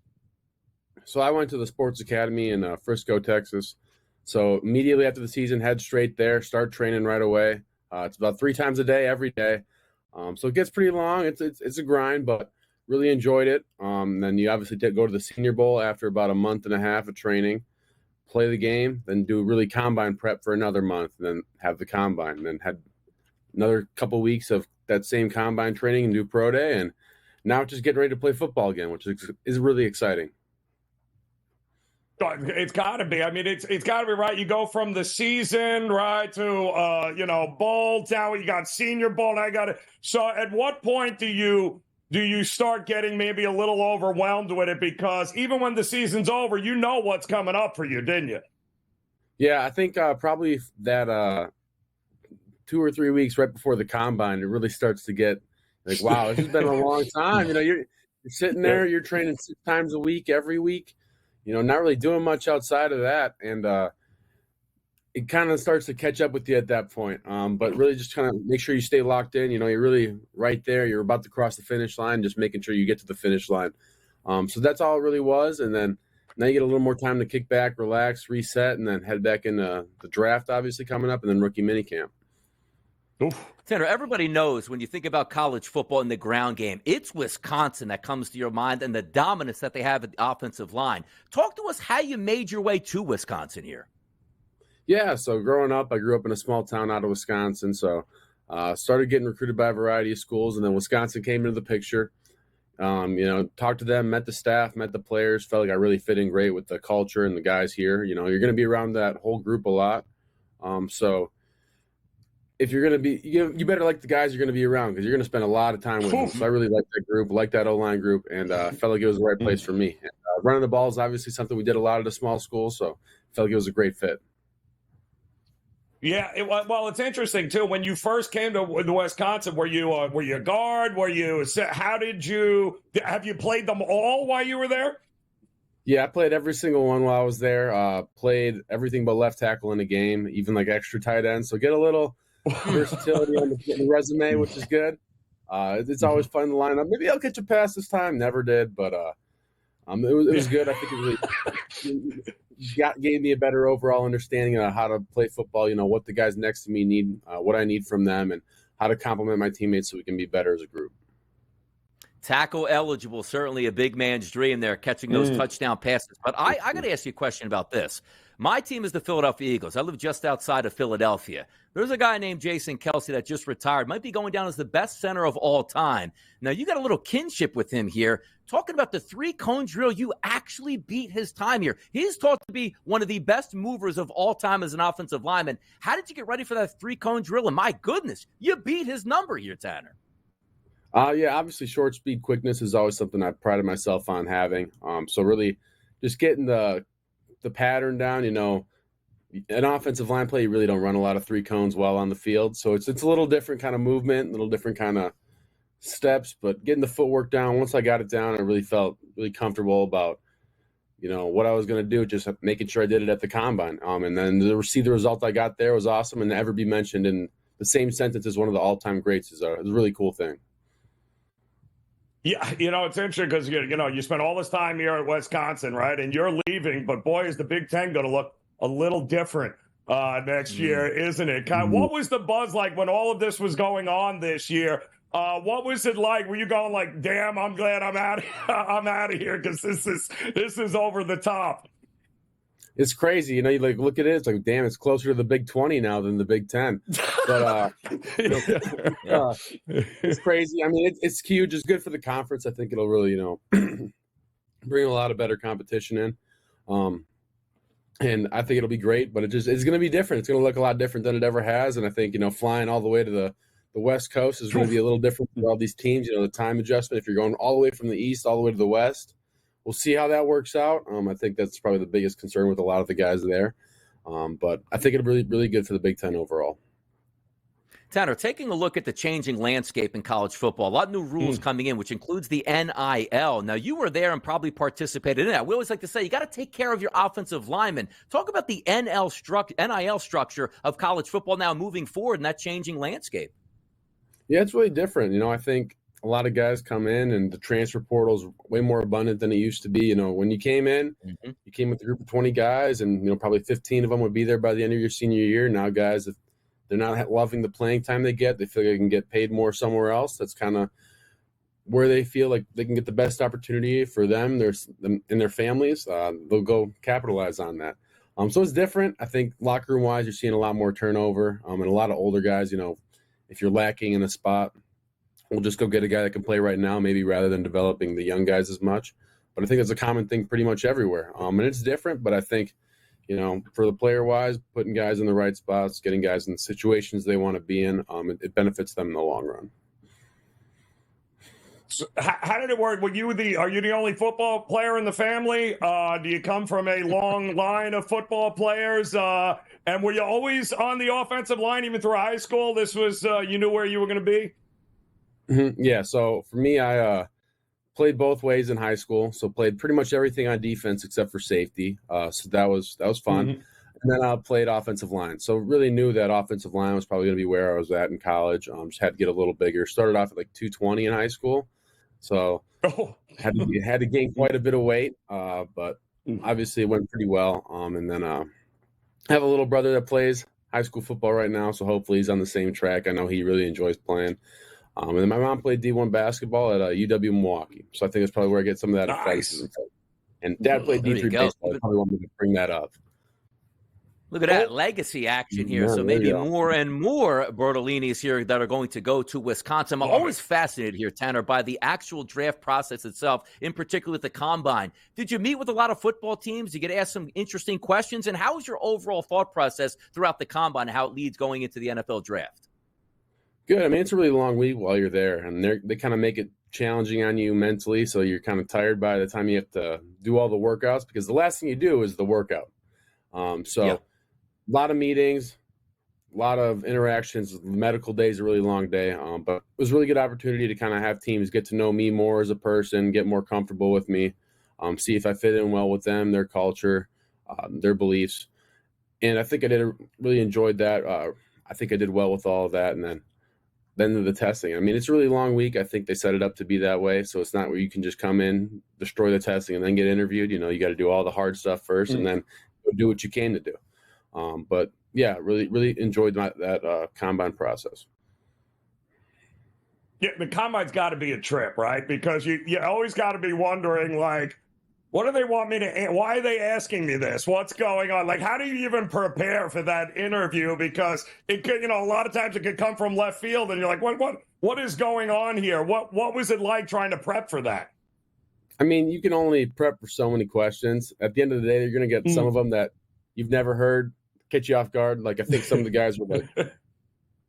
So I went to the Sports Academy in Frisco, Texas. So immediately after the season, head straight there, start training right away. It's about 3 times a day, every day. So it gets pretty long. It's a grind, but really enjoyed it. Then you obviously did go to the Senior Bowl after about a month and a half of training, play the game, then do really combine prep for another month, and then have the combine, and then had another couple weeks of that same combine training and do pro day, and now just getting ready to play football again, which is really exciting. It's got to be. I mean, it's got to be, right? You go from the season, right, to bowl. Now you got Senior Bowl. And I got it. So at what point do you start getting maybe a little overwhelmed with it? Because even when the season's over, you know what's coming up for you, didn't you? Yeah, I think probably that 2 or 3 weeks right before the combine, it really starts to get like, wow, this has been a long time. You're sitting there, you're training 6 times a week, every week, not really doing much outside of that. And it kind of starts to catch up with you at that point. But really just kind of make sure you stay locked in. You're really right there. You're about to cross the finish line, just making sure you get to the finish line. So that's all it really was. And then now you get a little more time to kick back, relax, reset, and then head back into the draft, obviously, coming up, and then rookie minicamp. Tanor, everybody knows when you think about college football in the ground game, it's Wisconsin that comes to your mind and the dominance that they have at the offensive line. Talk to us how you made your way to Wisconsin here. Yeah, so growing up, I grew up in a small town out of Wisconsin, so started getting recruited by a variety of schools, and then Wisconsin came into the picture. Talked to them, met the staff, met the players, felt like I really fit in great with the culture and the guys here. You're going to be around that whole group a lot. So if you're going to be, you better like the guys you're going to be around because you're going to spend a lot of time with them. So I really like that group, like that O-line group, and felt like it was the right place for me. And, running the ball is obviously something we did a lot at a small school, so felt like it was a great fit. Yeah, it's interesting too. When you first came to Wisconsin, were you a guard? Have you played them all while you were there? Yeah, I played every single one while I was there. Played everything but left tackle in the game, even like extra tight end. So get a little versatility on the resume, which is good. It's always fun to line up. Maybe I'll catch a pass this time. Never did, but it was good. I think it really gave me a better overall understanding of how to play football, what the guys next to me need, what I need from them, and how to complement my teammates so we can be better as a group. Tackle eligible, certainly a big man's dream there, catching those touchdown passes. But I got to ask you a question about this. My team is the Philadelphia Eagles. I live just outside of Philadelphia. There's a guy named Jason Kelce that just retired, might be going down as the best center of all time. Now, you got a little kinship with him here. Talking about the 3-cone drill, you actually beat his time here. He's thought to be one of the best movers of all time as an offensive lineman. How did you get ready for that 3-cone drill? And my goodness, you beat his number here, Tanor. Yeah, obviously short speed quickness is always something I prided myself on having. So really just getting the pattern down, an offensive line play, you really don't run a lot of 3 cones while on the field. So it's a little different kind of movement, a little different kind of steps, but getting the footwork down, once I got it down, I really felt really comfortable about, what I was going to do, just making sure I did it at the combine. And then to see the result I got there was awesome, and to ever be mentioned in the same sentence as one of the all-time greats is a really cool thing. Yeah, it's interesting because, you spent all this time here at Wisconsin, right? And you're leaving, but boy, is the Big Ten going to look a little different next year, isn't it? What was the buzz like when all of this was going on this year? What was it like? Were you going like, damn, I'm glad I'm out of here because this is over the top? It's crazy. You look at it, it's like, damn, it's closer to the Big 20 now than the Big 10. But it's crazy. I mean, it's huge. It's good for the conference. I think it'll really, bring a lot of better competition in. And I think it'll be great, but it's going to be different. It's going to look a lot different than it ever has. And I think, flying all the way to the West Coast is going to be a little different for all these teams. The time adjustment, if you're going all the way from the East all the way to the West, we'll see how that works out. I think that's probably the biggest concern with a lot of the guys there. But I think it'll be really, really good for the Big Ten overall. Tanor, taking a look at the changing landscape in college football, a lot of new rules coming in, which includes the NIL. Now, you were there and probably participated in that. We always like to say you got to take care of your offensive linemen. Talk about the NIL structure of college football now moving forward in that changing landscape. Yeah, it's really different. I think a lot of guys come in and the transfer portal is way more abundant than it used to be. When you came in, you came with a group of 20 guys and, probably 15 of them would be there by the end of your senior year. Now guys, if they're not loving the playing time they get, they feel like they can get paid more somewhere else. That's kind of where they feel like they can get the best opportunity for them and their families. They'll go capitalize on that. So it's different. I think locker room wise, you're seeing a lot more turnover and a lot of older guys, if you're lacking in a spot, we'll just go get a guy that can play right now, maybe rather than developing the young guys as much. But I think it's a common thing pretty much everywhere. And it's different, but I think, for the player-wise, putting guys in the right spots, getting guys in the situations they want to be in, it benefits them in the long run. So how did it work? Are you the only football player in the family? Do you come from a long line of football players? And were you always on the offensive line even through high school? This was you knew where you were going to be? Mm-hmm. Yeah, so for me, I played both ways in high school, so played pretty much everything on defense except for safety. So that was fun. Mm-hmm. And then I played offensive line. So really knew that offensive line was probably going to be where I was at in college. Just had to get a little bigger. Started off at like 220 in high school. So had to gain quite a bit of weight, but obviously it went pretty well. And then I have a little brother that plays high school football right now, so hopefully he's on the same track. I know he really enjoys playing. And then my mom played D1 basketball at UW Milwaukee. So I think that's probably where I get some of that athleticism. And Dad played D3 baseball. I probably wanted to bring that up. Look at that legacy action here. Yeah, so maybe more and more Bortolinis here that are going to go to Wisconsin. I'm always fascinated here, Tanor, by the actual draft process itself, in particular at the Combine. Did you meet with a lot of football teams? Did you get asked some interesting questions? And how was your overall thought process throughout the Combine and how it leads going into the NFL draft? Good. I mean, it's a really long week while you're there, and they kind of make it challenging on you mentally, so you're kind of tired by the time you have to do all the workouts, because the last thing you do is the workout. A lot of meetings, a lot of interactions. Medical day is a really long day, but it was a really good opportunity to kind of have teams get to know me more as a person, get more comfortable with me, see if I fit in well with them, their culture, their beliefs. And I think I really enjoyed that. I think I did well with all of that. And then the testing. I mean, it's a really long week. I think they set it up to be that way. So it's not where you can just come in, destroy the testing, and then get interviewed. You got to do all the hard stuff first and then do what you came to do. But yeah, really enjoyed that Combine process. Yeah, the Combine's got to be a trip, right? Because you always got to be wondering, like, what do they want me to? Why are they asking me this? What's going on? Like, how do you even prepare for that interview? Because it could, a lot of times it could come from left field, and you're like, what is going on here? What was it like trying to prep for that? I mean, you can only prep for so many questions. At the end of the day, you're going to get some of them that you've never heard, catch you off guard. Like, I think some of the guys were like,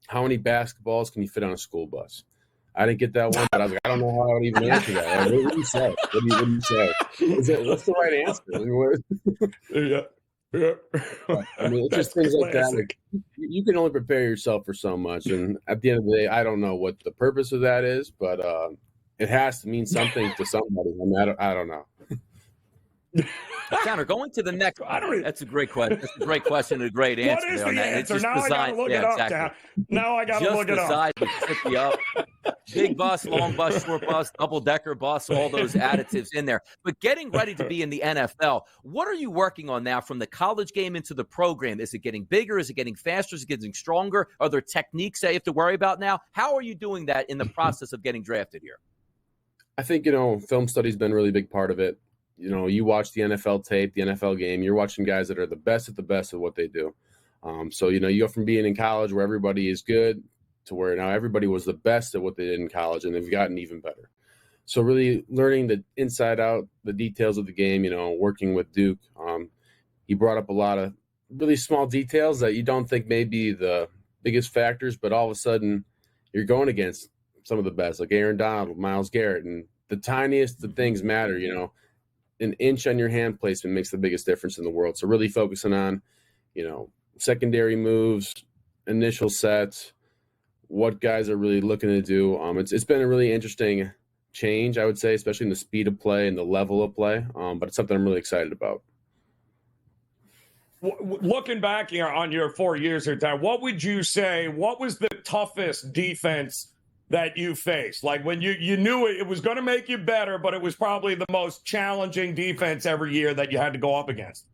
how many basketballs can you fit on a school bus? I didn't get that one, but I was like, I don't know how I would even answer that. Like, what do you say? What do you say? What's the right answer? I mean, it's just things like that. Like, you can only prepare yourself for so much. And at the end of the day, I don't know what the purpose of that is, but it has to mean something to somebody. I mean, I don't know. Tanor, going to the next. That's a great question. That's a great question and a great answer. What is the answer? Now I got to look it up. Now I got to look it up. Just up. Big bus, long bus, short bus, double-decker bus, all those additives in there. But getting ready to be in the NFL, what are you working on now from the college game into the program? Is it getting bigger? Is it getting faster? Is it getting stronger? Are there techniques that you have to worry about now? How are you doing that in the process of getting drafted here? I think, film study's been a really big part of it. You watch the NFL tape, the NFL game, you're watching guys that are the best at what they do. So, you go from being in college where everybody is good to where now everybody was the best at what they did in college, and they've gotten even better. So really learning the inside out, the details of the game, working with Duke. He brought up a lot of really small details that you don't think may be the biggest factors, but all of a sudden you're going against some of the best, like Aaron Donald, Myles Garrett, and the tiniest of things matter. An inch on your hand placement makes the biggest difference in the world. So really focusing on, secondary moves, initial sets, what guys are really looking to do. It's been a really interesting change, I would say, especially in the speed of play and the level of play. But it's something I'm really excited about. Looking back here on your 4 years here, Tanor, what would you say? What was the toughest defense that you faced? Like when you knew it was going to make you better, but it was probably the most challenging defense every year that you had to go up against.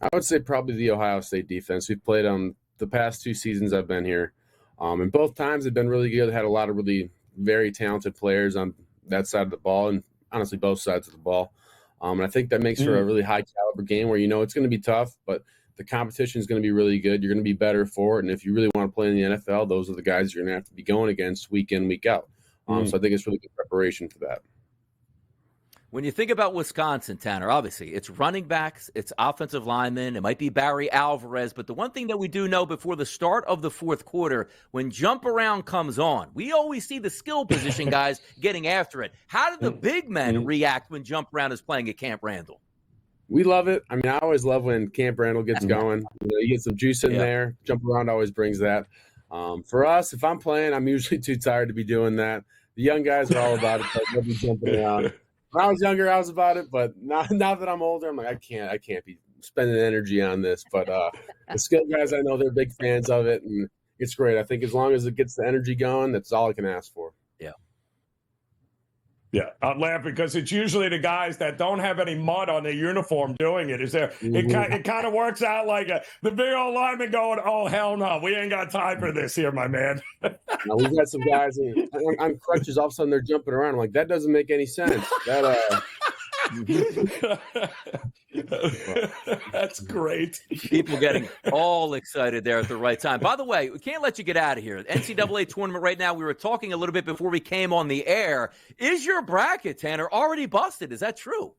I would say probably the Ohio State defense. We've played on the past 2 seasons I've been here. And both times have been really good. Had a lot of really very talented players on that side of the ball, and honestly both sides of the ball. And I think that makes for a really high caliber game where it's going to be tough, but the competition is going to be really good. You're going to be better for it. And if you really want to play in the NFL, those are the guys you're going to have to be going against week in, week out. So I think it's really good preparation for that. When you think about Wisconsin, Tanor, obviously it's running backs, it's offensive linemen, it might be Barry Alvarez, but the one thing that we do know before the start of the fourth quarter, when jump around comes on, we always see the skill position guys getting after it. How did the big men react when jump around is playing at Camp Randall? We love it. I mean, I always love when Camp Randall gets going. You get some juice in there. Jump around always brings that. For us, if I'm playing, I'm usually too tired to be doing that. The young guys are all about it. They'll be jumping around. When I was younger, I was about it, but now that I'm older, I'm like, I can't be spending energy on this. But the skilled guys, I know they're big fans of it, and it's great. I think as long as it gets the energy going, that's all I can ask for. Yeah, I'm laughing because it's usually the guys that don't have any mud on their uniform doing it. It kind of works out like the big old lineman going, "Oh hell no, we ain't got time for this here, my man." Now, we've got some guys on crutches. All of a sudden, they're jumping around. I'm like, that doesn't make any sense. That's great. People getting all excited there at the right time. By the way, we can't let you get out of here. The NCAA tournament right now, we were talking a little bit before we came on the air. Is your bracket, Tanor, already busted? Is that true?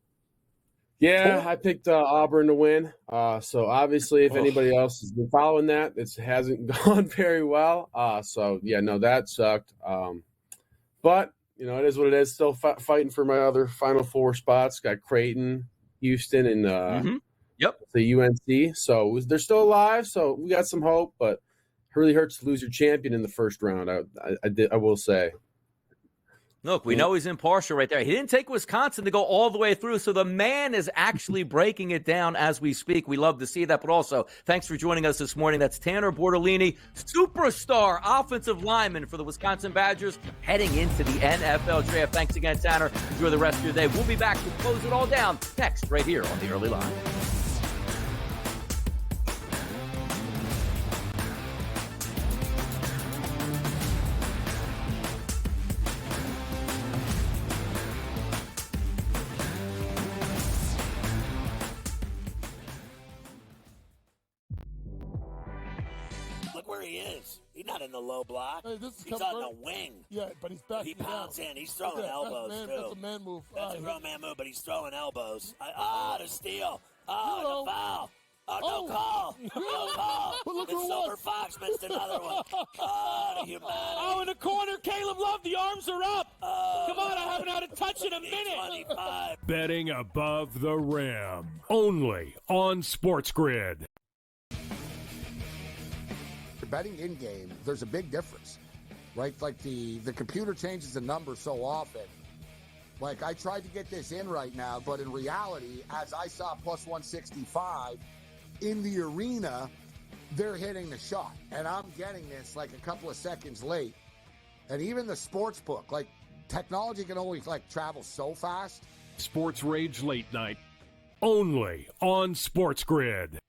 Yeah, I picked Auburn to win. So obviously, if anybody else has been following that, it hasn't gone very well. That sucked. But it is what it is. Still fighting for my other Final Four spots. Got Creighton, Houston, and the UNC. So they're still alive. So we got some hope, but it really hurts to lose your champion in the first round. I will say. Look, we know he's impartial right there. He didn't take Wisconsin to go all the way through, so the man is actually breaking it down as we speak. We love to see that, but also thanks for joining us this morning. That's Tanor Bortolini, superstar offensive lineman for the Wisconsin Badgers, heading into the NFL draft. Thanks again, Tanor. Enjoy the rest of your day. We'll be back to close it all down next right here on The Early Line. Where he is. He's not in the low block. Hey, he's on the wing. Yeah, but he's back. He pounds in. He's throwing elbows, too. That's a man move. That's a grown man move, but he's throwing elbows. The steal. The foul. No call. No call. The Silver Fox missed another one. The humanity. In the corner, Caleb Love, the arms are up. Come on, I haven't had a touch in a minute. 25. Betting above the rim. Only on SportsGrid. Betting in game, there's a big difference, right? Like the computer changes the number so often. Like I tried to get this in right now, but in reality, as I saw plus 165 in the arena, they're hitting the shot, and I'm getting this like a couple of seconds late. And even the sports book, like technology can only travel so fast. Sports Rage Late Night, only on SportsGrid.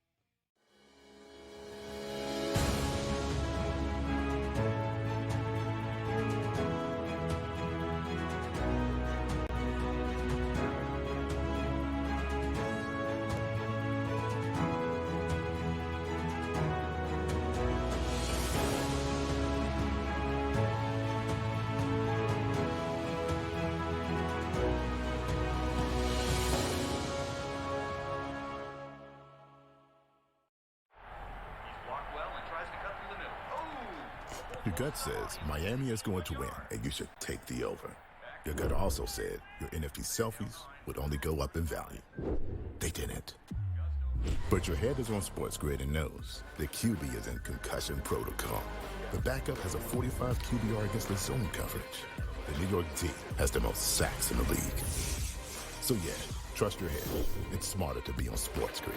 Your gut says Miami is going to win, and you should take the over. Your gut also said your NFT selfies would only go up in value. They didn't. But your head is on SportsGrid and knows the QB is in concussion protocol. The backup has a 45 QBR against the zone coverage. The New York D has the most sacks in the league. So yeah, trust your head. It's smarter to be on SportsGrid.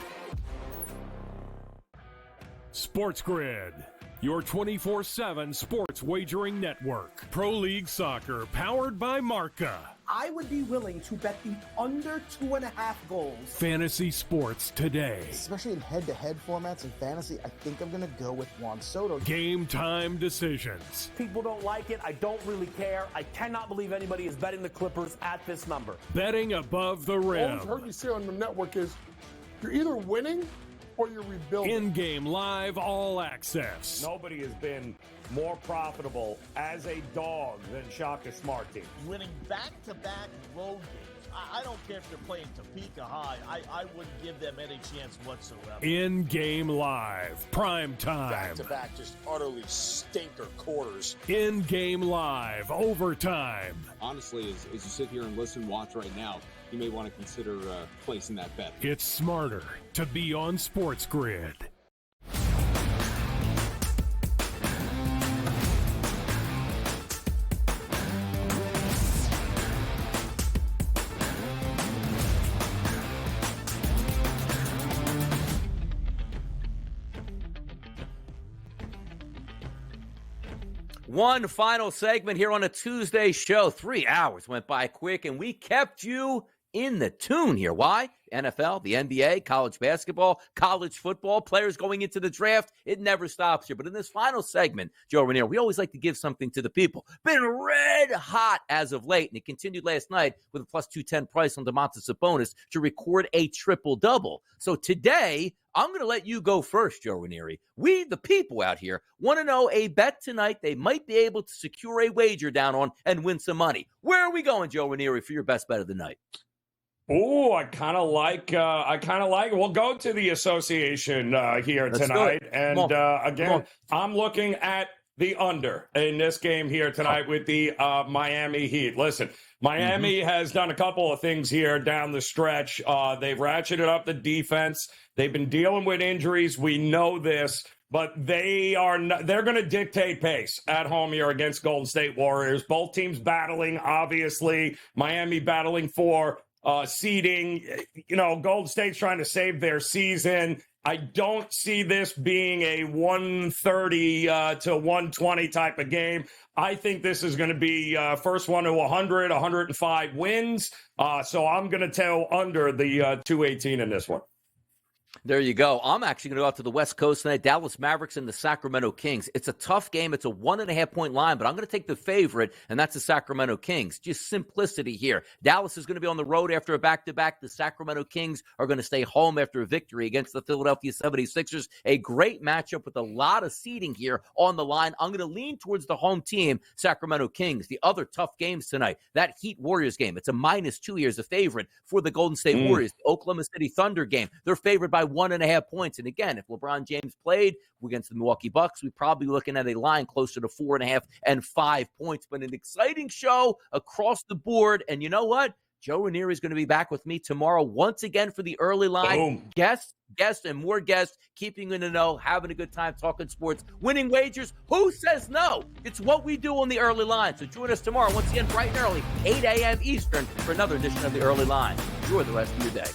SportsGrid, your 24/7 sports wagering network. Pro League Soccer, powered by Marca. I would be willing to bet the under 2.5 goals. Fantasy sports today. Especially in head-to-head formats in fantasy, I think I'm going to go with Juan Soto. Game time decisions. People don't like it. I don't really care. I cannot believe anybody is betting the Clippers at this number. Betting above the All rim. I've heard you say on the network is you're either winning or you're rebuilding. In-game live all access. Nobody has been more profitable as a dog than Shaka Smart team. Winning back-to-back road games. I don't care if they're playing Topeka High. I wouldn't give them any chance whatsoever. In-game live, prime time. Back-to-back, just utterly stinker quarters. In-game live, overtime. Honestly, as you sit here and listen, watch right now, you may want to consider placing that bet. It's smarter to be on SportsGrid. One final segment here on a Tuesday show. 3 hours went by quick, and we kept you in the tune here. Why? NFL, the NBA, college basketball, college football, players going into the draft. It never stops here. But in this final segment, Joe Ranieri, we always like to give something to the people. Been red hot as of late, and it continued last night with a plus 210 price on Domantas Sabonis to record a triple-double. So today, I'm going to let you go first, Joe Ranieri. We, the people out here, want to know a bet tonight they might be able to secure a wager down on and win some money. Where are we going, Joe Ranieri, for your best bet of the night? Oh, I kind of like We'll go to the association here Let's tonight. And again, I'm looking at the under in this game here tonight with the Miami Heat. Listen, Miami has done a couple of things here down the stretch. They've ratcheted up the defense. They've been dealing with injuries. We know this. But they're going to dictate pace at home here against Golden State Warriors. Both teams battling, obviously. Miami battling for seeding. You know, Golden State's trying to save their season. I don't see this being a 130 to 120 type of game. I think this is going to be first one to 100, 105 wins. So I'm going to tell under the 218 in this one. There you go. I'm actually going to go out to the West Coast tonight. Dallas Mavericks and the Sacramento Kings. It's a tough game. It's a 1.5-point line, but I'm going to take the favorite, and that's the Sacramento Kings. Just simplicity here. Dallas is going to be on the road after a back-to-back. The Sacramento Kings are going to stay home after a victory against the Philadelphia 76ers. A great matchup with a lot of seeding here on the line. I'm going to lean towards the home team, Sacramento Kings. The other tough games tonight, that Heat-Warriors game. It's a -2 here as a favorite for the Golden State Warriors. The Oklahoma City Thunder game. They're favored by 1.5 points. And again, if LeBron James played against the Milwaukee Bucks, we're probably looking at a line closer to 4.5 and 5 points. But an exciting show across the board. And you know what? Joe Ranieri is going to be back with me tomorrow once again for the early line. Boom. Guests, and more guests, keeping you in the know, having a good time talking sports, winning wagers. Who says no? It's what we do on the early line. So join us tomorrow once again bright and early, 8 a.m. Eastern for another edition of the early line. Enjoy the rest of your day.